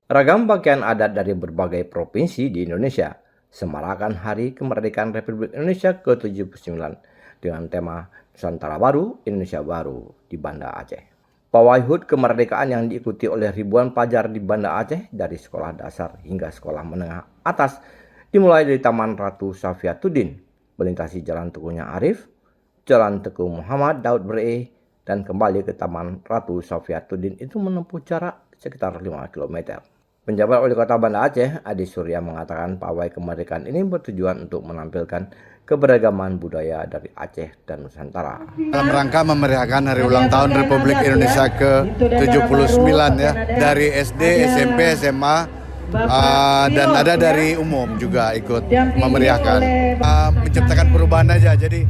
Ragam pakaian adat dari berbagai provinsi di Indonesia semarakan Hari Kemerdekaan Republik Indonesia ke-79 dengan tema Nusantara Baru, Indonesia Baru di Banda Aceh. Pawai HUT kemerdekaan yang diikuti oleh ribuan pelajar di Banda Aceh dari sekolah dasar hingga sekolah menengah atas dimulai dari Taman Ratu Safiatuddin, melintasi Jalan Teguhnya Arif, Jalan Teguh Muhammad Daud Bre, dan kembali ke Taman Ratu Safiatuddin itu menempuh jarak sekitar 5 km. Penjabat Wali Kota Banda Aceh, Adi Surya, mengatakan pawai kemerdekaan ini bertujuan untuk menampilkan keberagaman budaya dari Aceh dan Nusantara. Dalam rangka memeriahkan Hari Ulang Tahun Republik Indonesia ke-79 ya, dari SD, SMP, SMA, dan ada dari umum juga ikut memeriahkan. Menciptakan perubahan aja, jadi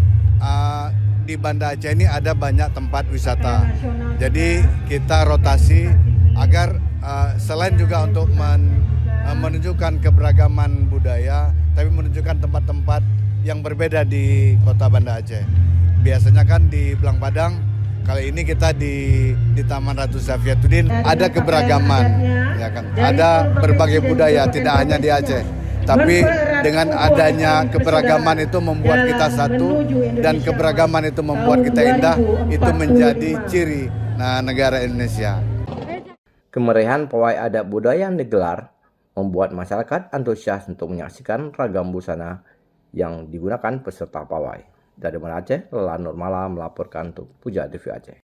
di Banda Aceh ini ada banyak tempat wisata. Jadi kita rotasi agar selain juga untuk menunjukkan keberagaman budaya, tapi menunjukkan tempat-tempat yang berbeda di kota Banda Aceh. Biasanya kan di Belang Padang, kali ini kita di Taman Ratu Safiatuddin ada keberagaman, ya kan? Ada berbagai budaya, tidak hanya di Aceh. Tapi dengan adanya keberagaman itu membuat kita satu, dan keberagaman itu membuat kita indah, itu menjadi ciri negara Indonesia. Kemeriahan pawai adat budaya yang digelar membuat masyarakat antusias untuk menyaksikan ragam busana yang digunakan peserta pawai. Dari Banda Aceh, Lelah Nurmala melaporkan untuk Puja TV Aceh.